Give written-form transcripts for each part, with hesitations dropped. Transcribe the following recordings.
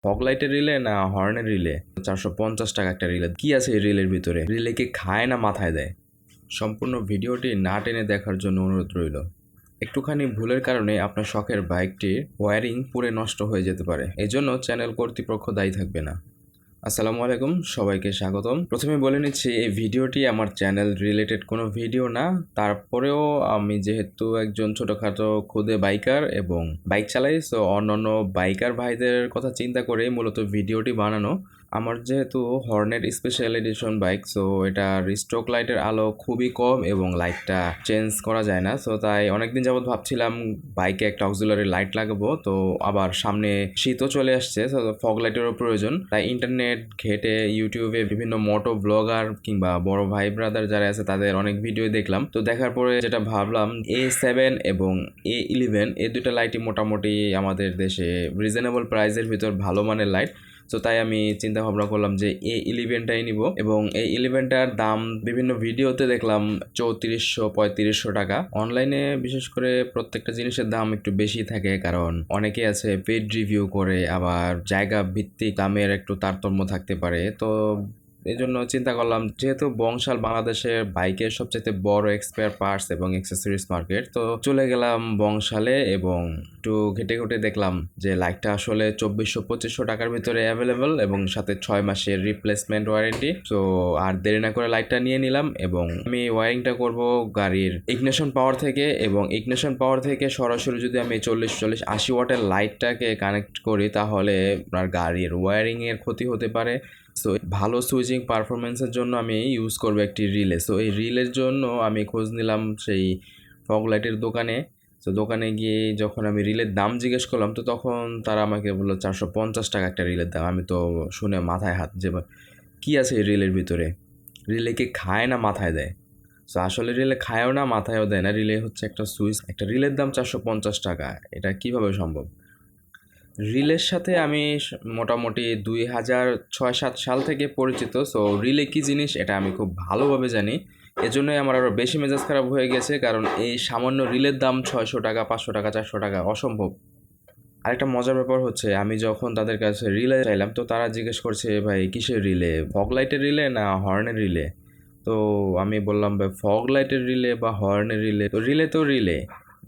Fog লাইটের relay না হর্নের relay? 450 টাকা একটা রিলে। কি আছে এই রিলের ভিতরে? রিলে কি খায় না মাথায় দেয়? সম্পূর্ণ ভিডিওটি না টেনে দেখার জন্য অনুরোধ রইল। একটুখানি ভুলের কারণে আপনার শখের বাইকটির ওয়্যারিং পুরে নষ্ট হয়ে যেতে পারে, এজন্য চ্যানেল কর্তৃপক্ষ দায়ী থাকবে না। আসসালামু আলাইকুম, সবাইকে স্বাগতম। প্রথমে বলে নিচ্ছি, এই ভিডিওটি আমার চ্যানেল রিলেটেড কোনো ভিডিও না। তারপরেও আমি যেহেতু একজন ছোটোখাটো খুদে বাইকার এবং বাইক চালাই, সো অন্যান্য বাইকার ভাইদের কথা চিন্তা করে মূলত ভিডিওটি বানানো। আমার যেহেতু Hornet special edition bike, so এটার স্ট্রোক লাইটের আলো খুবই কম এবং লাইটটা চেঞ্জ করা যায় না। সো তাই অনেকদিন যাবত ভাবছিলাম বাইকে একটা অক্সিলারি লাইট লাগাবো, তো আবার সামনে শীতও চলে আসছে, তো ফগ লাইটেরও প্রয়োজন। তাই ইন্টারনেট ঘেটে ইউটিউবে বিভিন্ন মোটো ব্লগার কিংবা বড় ভাই ব্রাদার যারা আছে তাদের অনেক ভিডিও দেখলাম। তো দেখার পরে যেটা ভাবলাম, A7 এবং A11 এই দুটো লাইটই মোটামুটি আমাদের দেশে রিজনেবল প্রাইসের ভিতর ভালো মানের লাইট। তো তাই আমি চিন্তা ভাবনা করলাম যে A11টাই নিব, এবং A11টার দাম বিভিন্ন ভিডিওতে দেখলাম 3400-3500 টাকা। অনলাইনে বিশেষ করে প্রত্যেকটা জিনিসের দাম একটু বেশি থাকে, কারণ অনেকে আছে পেড রিভিউ করে, আবার জায়গা ভিত্তিক দামের একটু তারতম্য থাকতে পারে। তো এই জন্য চিন্তা করলাম, যেহেতু বংশাল বাংলাদেশের বাইকের সবচেয়ে বড় এক্সপেয়ার পার্টস এবং অ্যাক্সেসরিজ মার্কেট, তো চলে গেলাম বংশালে এবং একটু ঘেটে ঘুটে দেখলাম যে লাইটটা আসলে 2400-2500 টাকার ভিতরে অ্যাভেলেবল এবং সাথে 6 মাসের রিপ্লেসমেন্ট ওয়ারেন্টি। তো আর দেরি না করে লাইটটা নিয়ে নিলাম, এবং আমি ওয়ারিংটা করব গাড়ির ইগনিশন পাওয়ার থেকে, এবং ইগনিশন পাওয়ার থেকে সরাসরি যদি আমি 40-80 ওয়াটের লাইটটাকে কানেক্ট করি, তাহলে আপনার গাড়ির ওয়ারিংয়ের ক্ষতি হতে পারে। সো ভালো সুইচিং পারফরমেন্সের জন্য আমি ইউজ করব একটি রিলে। সো এই রিলের জন্য আমি খোঁজ নিলাম সেই ফগ লাইটের দোকানে। তো দোকানে গিয়ে যখন আমি রিলের দাম জিজ্ঞেস করলাম, তো তখন তারা আমাকে বললো 450 টাকা একটা রিলের দাম। আমি তো শুনে মাথায় হাত, যে কী আছে এই রিলের ভিতরে? রিলে কি খায় না মাথায় দেয়? সো আসলে রিলে খায়ও না মাথায়ও দেয় না, রিলে হচ্ছে একটা সুইচ। একটা রিলের দাম 450 টাকা, এটা কিভাবে সম্ভব? রিলের সাথে আমি মোটামুটি 2006-7 সাল থেকে পরিচিত। সো রিলে কী জিনিস এটা আমি খুব ভালোভাবে জানি, এজন্যই আমার আরও বেশি মেজাজ খারাপ হয়ে গেছে, কারণ এই সামান্য রিলের দাম 600 টাকা, 500 টাকা, 400 টাকা, অসম্ভব। আরেকটা মজার ব্যাপার হচ্ছে, আমি যখন তাদের কাছে রিলে চাইলাম, তো তারা জিজ্ঞেস করছে, ভাই কিসের রিলে, ফগ লাইটের রিলে না হর্নের রিলে? তো আমি বললাম, ভাই ফগ লাইটের রিলে বা হর্নের রিলে, তো রিলে তো রিলে,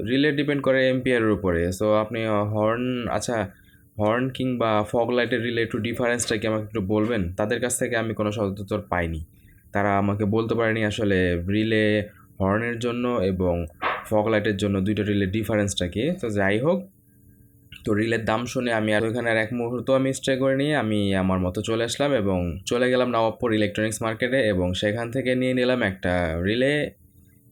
রিলে ডিপেন্ড করে এম্পিয়ারের উপরে। সো আপনি হর্ন, আচ্ছা হর্ন কিংবা ফগ লাইটের রিলে একটু ডিফারেন্সটা কি আমাকে একটু বলবেন? তাদের কাছ থেকে আমি কোনো সদুত্তর পাইনি, তারা আমাকে বলতে পারেনি আসলে রিলে হর্নের জন্য এবং ফগ লাইটের জন্য দুইটা রিলে ডিফারেন্সটা কি। তো যাই হোক, তো রিলের দাম শুনে আমি আর ওইখানে আর এক মুহূর্ত আমি স্টে করে নিয়ে আমি আমার মতো চলে আসলাম এবং চলে গেলাম নবাবপুর ইলেকট্রনিক্স মার্কেটে, এবং সেখান থেকে নিয়ে নিলাম একটা রিলে।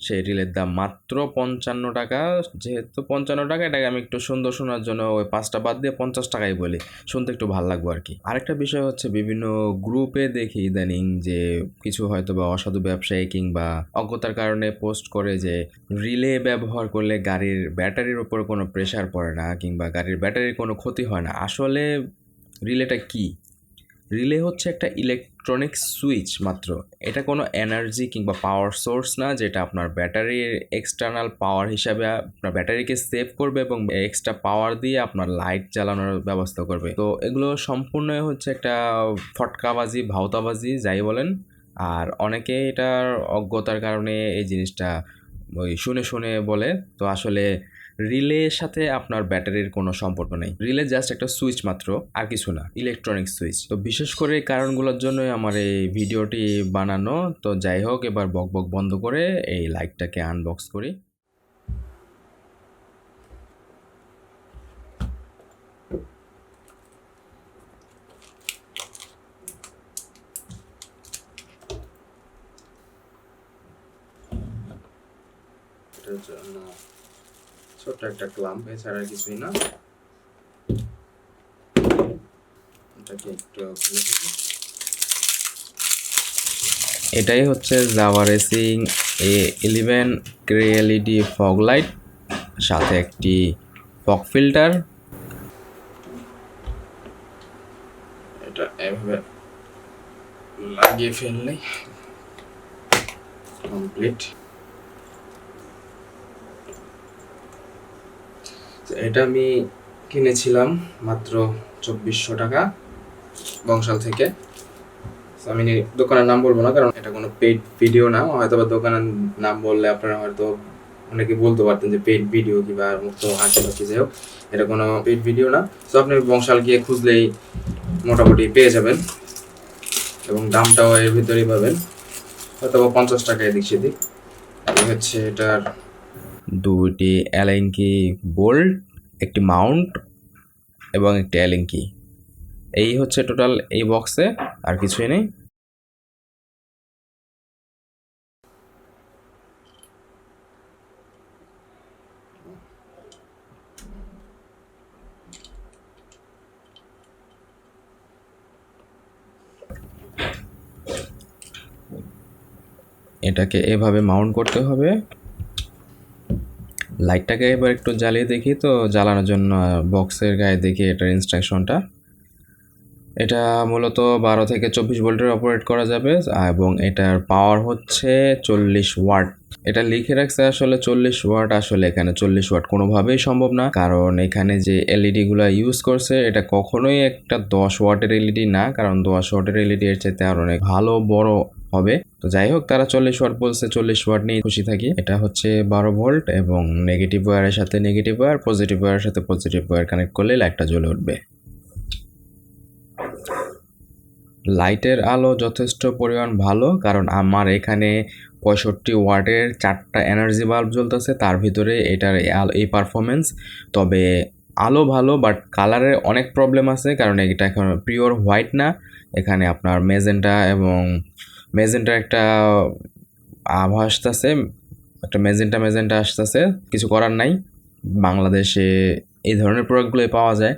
সেই রিলের দাম মাত্র 55 টাকা। যেহেতু 55 টাকা, এটাকে আমি একটু সুন্দর শোনার জন্য ওই 5টা বাদ দিয়ে 50 টাকাই বলি, শুনতে একটু ভালো লাগবে আর কি। আরেকটা বিষয় হচ্ছে, বিভিন্ন গ্রুপে দেখি ইদানিং যে কিছু হয়তো বা অসাধু ব্যবসায়ী কিংবা অজ্ঞতার কারণে পোস্ট করে যে রিলে ব্যবহার করলে গাড়ির ব্যাটারির উপর কোনো প্রেশার পড়ে না কিংবা গাড়ির ব্যাটারির কোনো ক্ষতি হয় না। আসলে রিলেটা কি? রিলে হচ্ছে একটা ইলেকট্রনিক সুইচ মাত্র। এটা কোনো এনার্জি কিংবা পাওয়ার সোর্স না, যেটা আপনার ব্যাটারির এক্সটার্নাল পাওয়ার হিসাবে আপনার ব্যাটারিকে সেভ করবে এবং এক্সট্রা পাওয়ার দিয়ে আপনার লাইট জ্বালানোর ব্যবস্থা করবে। তো এগুলো সম্পূর্ণই হচ্ছে একটা ফটকাবাজি, ভাওতাবাজি, যাই বলেন। আর অনেকে এটার অজ্ঞতার কারণে এই জিনিসটা ওই শুনে শুনে বলে। তো আসলে রিলের সাথে আপনার ব্যাটারির কোনো সম্পর্ক নেই, রিলে জাস্ট একটা সুইচ মাত্র, আর কিছু না, ইলেকট্রনিক সুইচ। তো বিশেষ করে এই কারণগুলোর জন্যই আমার এই ভিডিওটি বানানো। তো যাই হোক, এবার বকবক বন্ধ করে এই লাইটটাকে আনবক্স করি। এটার জন্য ছোট্ট একটা ক্লাম্প, এছাড়া কিছুই না। এটাকে একটু খুলে ফেলি। এটাই হচ্ছে Java racing A11 grey LED fog light, সাথে একটি ফগ ফিল্টার। এটা এভাবে লাগিয়ে ফেললেই কমপ্লিট। এটা আমি কিনেছিলাম মাত্র 2400 টাকা বংশাল থেকে। আমি দোকানের নাম বলবো না, কারণ এটা কোনো পেইড ভিডিও না। হয়তো বা দোকানের নাম বললে আপনারা হয়তো অনেকে বলতে পারতেন যে পেইড ভিডিও কিংবা মুক্ত হাসি বা কি, যাই হোক এটা কোনো পেইড ভিডিও না। তো আপনি বংশাল গিয়ে খুঁজলেই মোটামুটি পেয়ে যাবেন, এবং দামটাও এর ভিতরেই পাবেন, হয়তো 50 টাকা এদিক সেদিক। এই হচ্ছে এটার দুটি এলেঙ্কি বোল্ট, একটি মাউন্ট এবং একটি এলেঙ্কি। এই হচ্ছে টোটাল এই বক্সে, আর কিছুই নেই। এটাকে এভাবে মাউন্ট করতে হবে। লাইটটাকে এবার একটু জ্বালিয়ে দেখি, তো জ্বালানোর জন্য বক্সের গায়ে দেখি এটার ইনস্ট্রাকশনটা। এটা মূলত 12 থেকে 24 ভোল্টের অপারেট করা যাবে, এবং এটার পাওয়ার হচ্ছে 40 ওয়াট। এটা লিখে রাখছে আসলে 40 ওয়াট, আসলে এখানে 40 ওয়াট কোনোভাবেই সম্ভব না, কারণ এখানে যে এলইডি গুলা ইউজ করছে এটা কখনোই একটা 10 ওয়াটের এলইডি না, কারণ 10 ওয়াটের এলইডি এর চাইতে আর অনেক ভালো বড় হবে। তো যাই হোক, তারা 40 ওয়াট বলছে, 40 ওয়াট নিয়ে খুশি থাকি। এটা হচ্ছে 12 ভোল্ট, এবং নেগেটিভ ওয়্যারের সাথে নেগেটিভ ওয়্যার, পজিটিভ ওয়্যারের সাথে পজিটিভ ওয়্যার কানেক্ট করলে লাইটটা জ্বলে উঠবে। লাইটের আলো যথেষ্ট পরিমাণ ভালো, কারণ আমার এখানে 65 ওয়াটের 4টা এনার্জি বাল্ব জ্বলতেছে, তার ভিতরে এটার এই পারফরমেন্স। তবে আলো ভালো, বাট কালারের অনেক প্রবলেম আছে, কারণ এটা এখন পিওর হোয়াইট না। এখানে আপনার মেজেন্টার একটা আভা আসতেছে, একটা মেজেন্টা আসতেছে। কিছু করার নাই, বাংলাদেশে এই ধরনের প্রোডাক্টগুলোই পাওয়া যায়।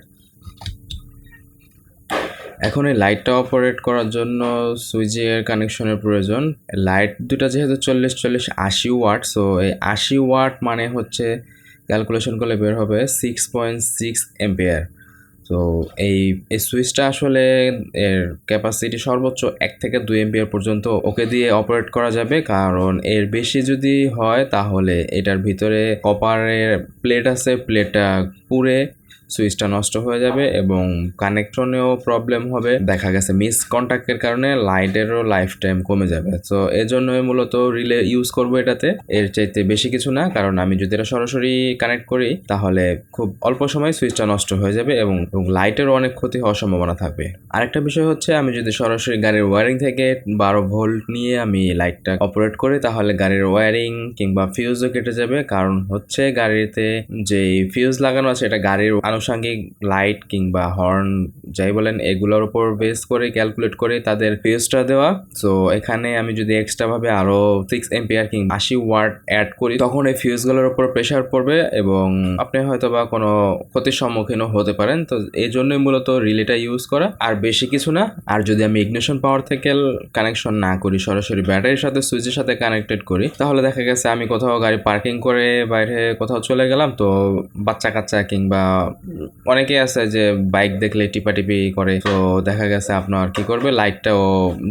এখন এই লাইটটা অপারেট করার জন্য সুইচের কানেকশনের প্রয়োজন। লাইট দুটা যেহেতু 40-40-80 ওয়াট, সো এই 80 ওয়াট মানে হচ্ছে ক্যালকুলেশন করলে বের হবে 6.6 এম্পিয়ার। তো এই এই সুইচটা আসলে এর ক্যাপাসিটি সর্বোচ্চ 1 থেকে 2 এম্পিয়ার পর্যন্ত ওকে দিয়ে অপারেট করা যাবে, কারণ এর বেশি যদি হয় তাহলে এটার ভিতরে কপারের প্লেট আছে, প্লেটটা পুড়ে সুইচটা নষ্ট হয়ে যাবে, এবং কানেকশনেও প্রবলেম হবে। দেখা গেছে মিস কন্ট্যাক্টের কারণে লাইটেরও লাইফ টাইম কমে যাবে। তো এই জন্যই মূলত রিলে ইউজ করবো এটাতে, এর চাইতে বেশি কিছু না। কারণ আমি যদি এটা সরাসরি কানেক্ট করি তাহলে খুব অল্প সময় সুইচটা নষ্ট হয়ে যাবে, এবং লাইটেরও অনেক ক্ষতি হওয়ার সম্ভাবনা থাকবে। আরেকটা বিষয় হচ্ছে, আমি যদি সরাসরি গাড়ির ওয়ারিং থেকে 12 ভোল্ট নিয়ে আমি লাইটটা অপারেট করি, তাহলে গাড়ির ওয়ারিং কিংবা ফিউজও কেটে যাবে। কারণ হচ্ছে গাড়িতে যে ফিউজ লাগানো আছে এটা গাড়ির আনুষঙ্গিক লাইট কিংবা হর্ন যাই বলেন এগুলোর উপর বেস করে ক্যালকুলেট করে তাদের ফিউজটা দেওয়া। সো এখানে আমি যদি এক্সট্রা ভাবে আরো 6 এম্পিয়ার কিংবা 80 ওয়াট অ্যাড করি, তখন এই ফিউজগুলোর উপর প্রেসার পড়বে, এবং আপনি হয়তো বা কোনো ক্ষতির সম্মুখীনও হতে পারেন। তো এই জন্যই মূলত রিলেটা ইউজ করা, আর বেশি কিছু না। আর যদি আমি ইগনিশন পাওয়ার থেকে কানেকশন না করি, সরাসরি ব্যাটারির সাথে সুইচের সাথে কানেক্টেড করি, তাহলে দেখা গেছে আমি কোথাও গাড়ি পার্কিং করে বাইরে কোথাও চলে গেলাম, তো বাচ্চা কাচ্চা কিংবা অনেকেই আছে যে বাইক দেখলে টিপাটিপি করে, তো দেখা গেছে আপনার কি করবে, লাইটটাও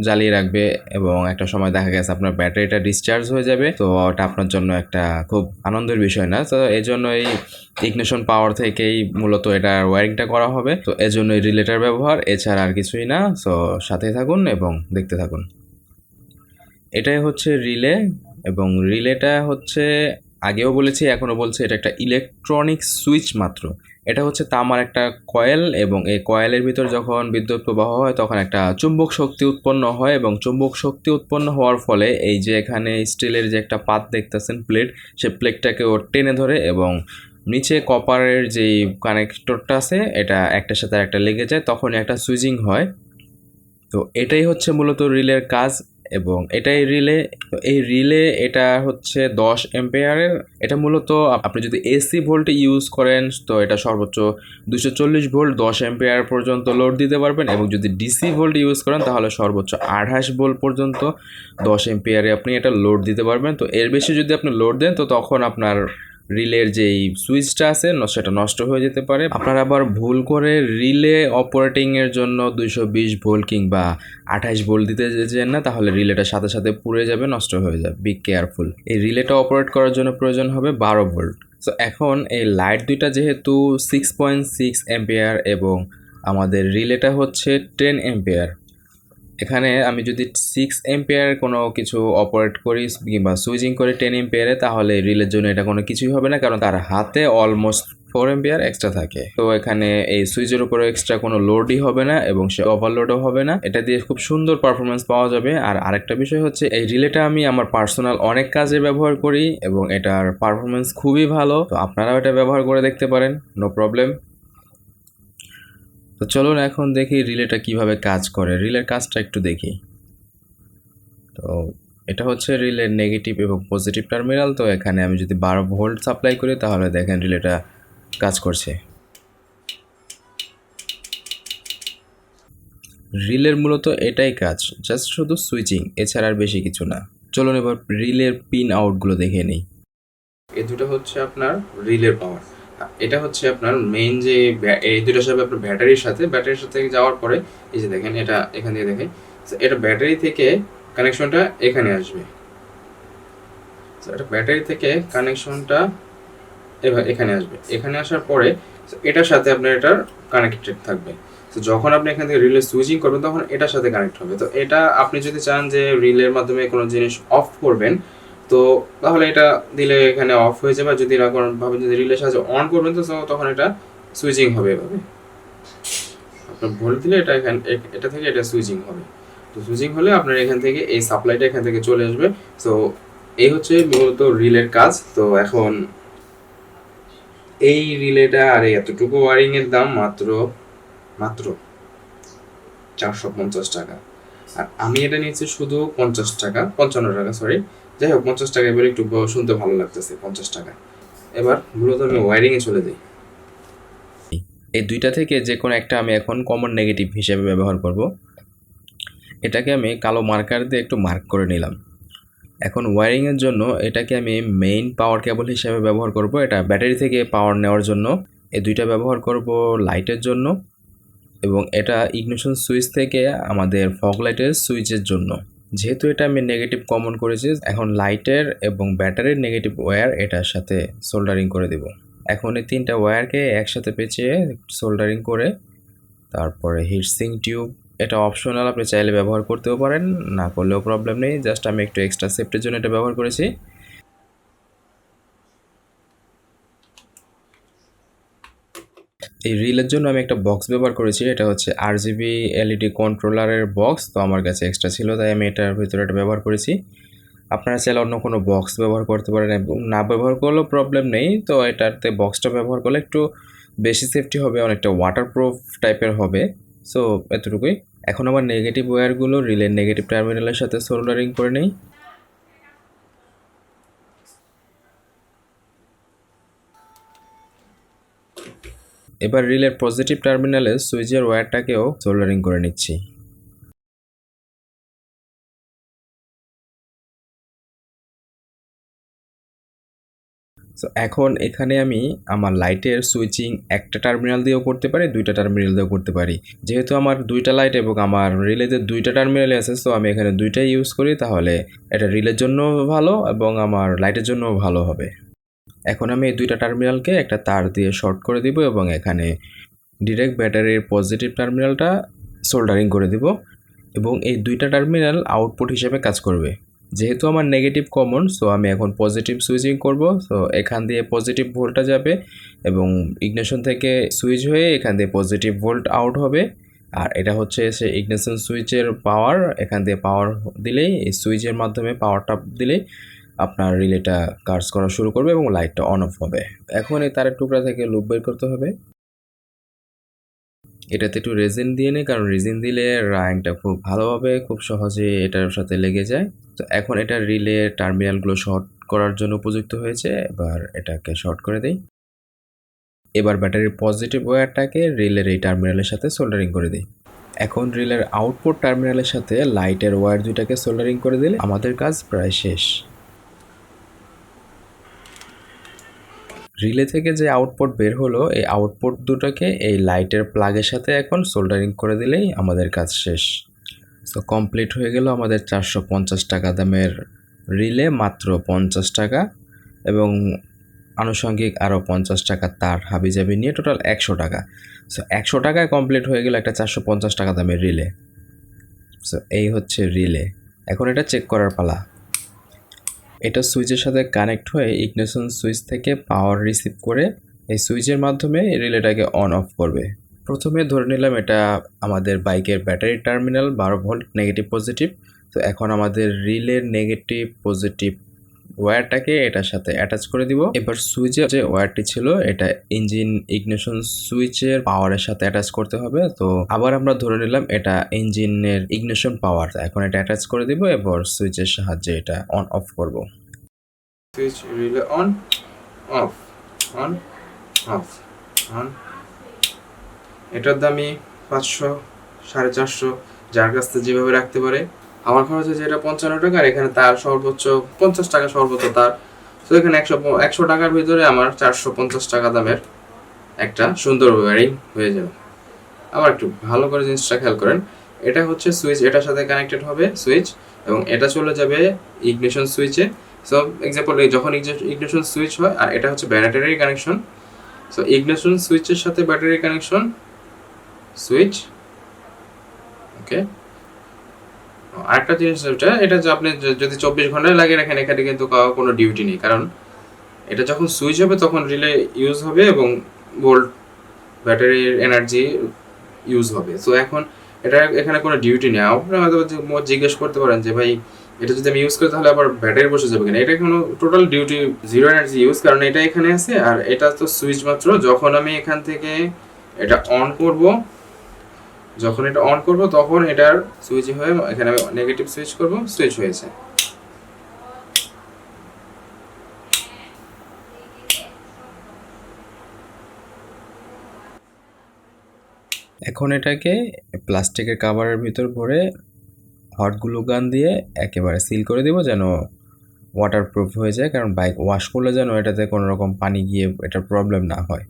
জ্বালিয়ে রাখবে, এবং একটা সময় দেখা গেছে আপনার ব্যাটারিটা ডিসচার্জ হয়ে যাবে। তো ওটা আপনার জন্য একটা খুব আনন্দের বিষয় না। তো এই জন্য এই ইগনিশন পাওয়ার থেকেই মূলত এটার ওয়ারিংটা করা হবে। তো এজন্যই রিলেটার ব্যবহার, এছাড়া আর কিছুই না। সো সাথে থাকুন এবং দেখতে থাকুন। এটাই হচ্ছে রিলে, এবং রিলেটা হচ্ছে আগেও বলেছি এখনও বলছি, এটা একটা ইলেকট্রনিক সুইচ মাত্র। এটা হচ্ছে তামার একটা কয়েল, এবং এই কয়েলের ভিতর যখন বিদ্যুৎ প্রবাহ হয় তখন একটা চুম্বক শক্তি উৎপন্ন হয়, এবং চুম্বক শক্তি উৎপন্ন হওয়ার ফলে এই যে এখানে স্টিলের যে একটা পাত দেখতেছেন প্লেট, সে প্লেটটাকে ও টেনে ধরে, এবং নিচে কপারের যেই কানেক্টরটা আছে এটা একটার সাথে একটা লেগে যায়, তখনই একটা সুইচিং হয়। তো এটাই হচ্ছে মূলত রিলের কাজ, এবং এটাই রিলে। এই রিলে এটা হচ্ছে 10 এম্পিয়ারের। এটা মূলত আপনি যদি এসি ভোল্টে ইউজ করেন তো এটা সর্বোচ্চ 240 ভোল্ট 10 এম্পিয়ার পর্যন্ত লোড দিতে পারবেন, এবং যদি ডিসি ভোল্ট ইউজ করেন তাহলে সর্বোচ্চ 28 ভোল্ট পর্যন্ত 10 এম্পিয়ারে আপনি এটা লোড দিতে পারবেন। তো এর বেশি যদি আপনি লোড দেন তো তখন আপনার রিলের যেই সুইচটা আছে সেটা নষ্ট হয়ে যেতে পারে। আপনারা আবার ভুল করে রিলে অপারেটিং এর জন্য 220 ভোল্ট কিংবা 28 ভোল্ট দিতে যেন না, তাহলে রিলেটা সাথে সাথে পুড়ে যাবে, নষ্ট হয়ে যাবে। Be careful. এই রিলেটা অপারেট করার জন্য প্রয়োজন হবে 12 ভোল্ট। তো এখন এই লাইট দুইটা যেহেতু 6.6 এম্পিয়ার এবং আমাদের রিলেটা হচ্ছে 10 এম্পিয়ার। এখানে আমি যদি 6 এম্পিয়ার কোনো কিছু অপারেট করি কিংবা সুইচিং করি 10 এম্পিয়ারে, তাহলে রিলের জন্য এটা কোনো কিছুই হবে না, কারণ তার হাতে অলমোস্ট 4 এম্পিয়ার এক্সট্রা থাকে। তো এখানে এই সুইচের উপরে এক্সট্রা কোনো লোডই হবে না এবং সে ওভারলোডও হবে না। এটা দিয়ে খুব সুন্দর পারফরমেন্স পাওয়া যাবে। আর আরেকটা বিষয় হচ্ছে এই রিলেটা আমি আমার পার্সোনাল অনেক কাজে ব্যবহার করি এবং এটার পারফরমেন্স খুবই ভালো। তো আপনারাও এটা ব্যবহার করে দেখতে পারেন, নো প্রবলেম। তো চলুন এখন দেখি রিলেটা কিভাবে কাজ করে। রিলের কাজটা একটু দেখি। তো এটা হচ্ছে রিলের নেগেটিভ এবং পজিটিভ টার্মিনাল। তো এখানে আমি যদি 12 ভোল্ট সাপ্লাই করি তাহলে দেখেন রিলেটা কাজ করছে। রিলের মূলত এটাই কাজ, জাস্ট শুধু সুইচিং, এছাড়া আর বেশি কিছু না। চলুন এবার রিলের পিন আউটগুলো দেখে নিই। এই দুটো হচ্ছে আপনার রিলের পাওয়ার। এটা হচ্ছে আপনার মেইন যে এই দুটোর সাথে আপনার ব্যাটারির সাথে যাওয়ার পরে এই যে দেখেন এটা এখান থেকে দেখেন, এটা ব্যাটারি থেকে কানেকশনটা এখানে আসবে। এটা ব্যাটারি থেকে কানেকশনটা এবার এখানে আসবে। এখানে আসার পরে এটার সাথে আপনার এটার কানেক্টেড থাকবে। তো যখন আপনি এখান থেকে রিলে সুইচিং করবেন তখন এটার সাথে কানেক্ট হবে। তো এটা আপনি যদি চান যে রিলের মাধ্যমে কোনো জিনিস অফ করবেন, তো তাহলে এটা দিলে এখানে অফ হয়ে যাবে। যদি এরকম ভাবেন যদি রিলের সাহায্যে অন করবেন তো তখন এটা সুইচিং হবে। এভাবে আপনার ভোল্ট দিলে এটা এটা থেকে এটা সুইচিং হবে। তো সুইচিং হলে আপনার এখান থেকে এই সাপ্লাইটা এখান থেকে চলে আসবে। তো এই হচ্ছে মূলত রিলের কাজ। তো এখন এই রিলেটা আর এতটুকু ওয়ারিং এর দাম মাত্র মাত্র 450 টাকা। আর আমি এটা নিয়েছি শুধু 50 টাকা, 55 টাকা, সরি, যাই হোক 50 টাকা এবার একটু শুনতে ভালো লাগতেছে 50 টাকা। এবার মূলত আমি ওয়ারিং এ চলে যাই। এই দুইটা থেকে যে কোনো একটা আমি এখন কমন নেগেটিভ হিসেবে ব্যবহার করব। এটাকে আমি কালো মার্কার দিয়ে একটু মার্ক করে নিলাম। এখন ওয়্যারিংয়ের জন্য এটাকে আমি মেইন পাওয়ার কেবল হিসেবে ব্যবহার করব। এটা ব্যাটারি থেকে পাওয়ার নেওয়ার জন্য। এই দুইটা ব্যবহার করব লাইটের জন্য, এবং এটা ইগনিশন সুইচ থেকে আমাদের ফগ লাইটের সুইচের জন্য। যেহেতু এটা আমি নেগেটিভ কমন করেছি, এখন লাইটের এবং ব্যাটারির নেগেটিভ ওয়্যার এটার সাথে সোল্ডারিং করে দেব। এখন এই তিনটা ওয়্যারকে একসাথে পেঁচিয়ে সোল্ডারিং করে তারপরে হিটসিং টিউব, এটা অপশনাল, আপনি চাইলে ব্যবহার করতেও পারেন, না করলেও প্রবলেম নেই। জাস্ট আমি একটু এক্সট্রা সেফটির জন্য এটা ব্যবহার করেছি। এই রিলের জন্য আমি একটা বক্স ব্যবহার করেছি। এটা হচ্ছে RGB LED কন্ট্রোলারের বক্স। তো আমার কাছে এক্সট্রা ছিল তাই আমি এটার ভিতরে এটা ব্যবহার করেছি। আপনারা চাইলে অন্য কোনো বক্স ব্যবহার করতে পারেন এবং না ব্যবহার করলেও প্রবলেম নেই। তো এটাতে বক্সটা ব্যবহার করলে একটু বেশি সেফটি হবে, অনেকটা ওয়াটারপ্রুফ টাইপের হবে। সো এতটুকুই। এখন আমার নেগেটিভ ওয়্যারগুলো রিলের নেগেটিভ টার্মিনালের সাথে সোল্ডারিং করে নেই। এবার রিলের পজিটিভ টার্মিনালে সুইচের ওয়্যারটাকেও সোল্ডারিং করে নিচ্ছি। সো এখন এখানে আমি আমার লাইটের সুইচিং একটা টার্মিনাল দিয়েও করতে পারি, দুইটা টার্মিনাল দিয়েও করতে পারি। যেহেতু আমার দুইটা লাইট এবং আমার রিলেতে দুইটা টার্মিনাল আছে, সো আমি এখানে দুইটাই ইউজ করি। তাহলে এটা রিলের জন্য ভালো এবং আমার লাইটের জন্য ভালো হবে। এখন আমি এই দুইটা টার্মিনালকে একটা তার দিয়ে শর্ট করে দিব এবং এখানে ডিরেক্ট ব্যাটারির পজিটিভ টার্মিনালটা সোল্ডারিং করে দিব, এবং এই দুইটা টার্মিনাল আউটপুট হিসেবে কাজ করবে। যেহেতু আমার নেগেটিভ কমন, সো আমি এখন পজিটিভ সুইচিং করব। সো এখান দিয়ে পজিটিভ ভোল্টটা যাবে এবং ইগনিশন থেকে সুইচ হয়ে এখান দিয়ে পজিটিভ ভোল্ট আউট হবে। আর এটা হচ্ছে সে ইগনিশন সুইচের পাওয়ার। এখান দিয়ে পাওয়ার দিলেই, এই সুইচের মাধ্যমে পাওয়ারটা দিলেই আপনার রিলেটা কাজ করা শুরু করবে এবং লাইটটা অন অফ হবে। এখন এই তারের টুকরা থেকে লুপ বের করতে হবে। এটাতে একটু রেজিন দিয়ে নিই, কারণ রেজিন দিলে রাইংটা খুব ভালোভাবে খুব সহজে এটার সাথে লেগে যায়। তো এখন এটা রিলে টার্মিনালগুলো শর্ট করার জন্য উপযুক্ত হয়েছে। এবার এটাকে শর্ট করে দেই। এবার ব্যাটারির পজিটিভ ওয়্যারটাকে রিলের এই টার্মিনালের সাথে সোল্ডারিং করে দিই। এখন রিলের আউটপুট টার্মিনালের সাথে লাইটের ওয়্যার দুইটাকে সোল্ডারিং করে দিলে আমাদের কাজ প্রায় শেষ। রিলে থেকে যে আউটপুট বের হলো, এই আউটপুট দুটোকে এই লাইটের প্লাগের সাথে এখন সোল্ডারিং করে দিলেই আমাদের কাজ শেষ। সো কমপ্লিট হয়ে গেল আমাদের 450 টাকা দামের রিলে মাত্র 50 টাকা। এবং আনুষঙ্গিক আরও 50 টাকা তার হাবিজাবি নিয়ে টোটাল 100 টাকা। সো 100 টাকায় কমপ্লিট হয়ে গেল একটা 450 টাকা দামের রিলে। সো এই হচ্ছে রিলে। এখন এটা চেক করার পালা। এটা সুইচের সাথে কানেক্ট হয়ে ইগনিশন সুইচ থেকে পাওয়ার রিসিভ করে এই সুইচের মাধ্যমে রিলেটাকে অন অফ করবে। প্রথমে ধরে নিলাম এটা আমাদের বাইকের battery terminal 12 volt negative positive. তো এখন আমাদের রিলের নেগেটিভ পজিটিভ ওয়্যারটাকে এটার সাথে অ্যাটাচ করে দিব। এবার সুইচের যে ওয়্যারটি ছিল এটা ইঞ্জিন ইগনিশন সুইচের পাওয়ারের সাথে অ্যাটাচ করতে হবে। তো আবার আমরা ধরে নিলাম এটা ইঞ্জিনের ইগনিশন পাওয়ার। এখন এটা অ্যাটাচ করে দিব, এবার সুইচের সাহায্যে এটা অন অফ করব। Switch rely on of on of on. এটার দামই 500 450, যার কাছ থেকে যেভাবে রাখতে পারে। আমার খরচ হচ্ছে এটা 55 টাকা, আর এখানে তার সর্বোচ্চ 50 টাকা সর্বোচ্চ তার। তো এখানে 100 টাকার ভিতরে আমার 450 টাকা দামের একটা সুন্দর ওয়্যারিং হয়ে যাবে। আবার একটু ভালো করে জিনিসটা খেয়াল করেন, এটা হচ্ছে সুইচ, এটার সাথে কানেক্টেড হবে সুইচ, এবং এটা চলে যাবে ইগনিশন সুইচে। সো এক্সাম্পল যখন ইগনিশন সুইচ হয়, আর এটা হচ্ছে ব্যাটারি কানেকশন। সো ইগনিশন সুইচের সাথে ব্যাটারি কানেকশন, সুইচ। ওকে, আরেকটা জিনিস এটা যে আপনি যদি 24 ঘন্টায় লাগিয়ে রাখেন, এখানে কিন্তু কোনো ডিউটি নেই, কারণ এটা যখন সুইচ হবে তখন রিলে ইউজ হবে এবং ভোল্ট ব্যাটারির এনার্জি ইউজ হবে। সো এখন এটা এখানে কোনো ডিউটি নেই। আপনারা হয়তো জিজ্ঞেস করতে পারেন যে ভাই এটা যদি আমি ইউজ করি তাহলে আবার ব্যাটারি বসে যাবে কিনা। এটা কোনো total duty, zero energy use, কারণ এটা এখানে আছে আর এটা তো সুইচ মাত্র। যখন আমি এখান থেকে এটা অন করব, যখন এটা অন করব তখন এটার সুইচ হয়ে এখানে আমি নেগেটিভ সুইচ করব, সুইচ হয়েছে। এখন এটাকে প্লাস্টিকের কাভারের ভিতর ভরে হট গ্লু গান দিয়ে একেবারে সিল করে দেব, যেন ওয়াটারপ্রুফ হয়ে যায়, কারণ বাইক ওয়াশ করলে যেন এটাতে কোনো রকম পানি গিয়ে এটার প্রবলেম না হয়।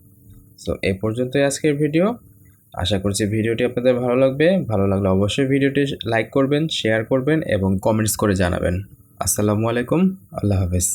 সো এই পর্যন্তই আজকের ভিডিও। আশা করছি ভিডিওটি আপনাদের ভালো লাগবে। ভালো লাগলে অবশ্যই ভিডিওটি লাইক করবেন, শেয়ার করবেন এবং কমেন্টস করে জানাবেন। আসসালামু আলাইকুম, আল্লাহ হাফেজ।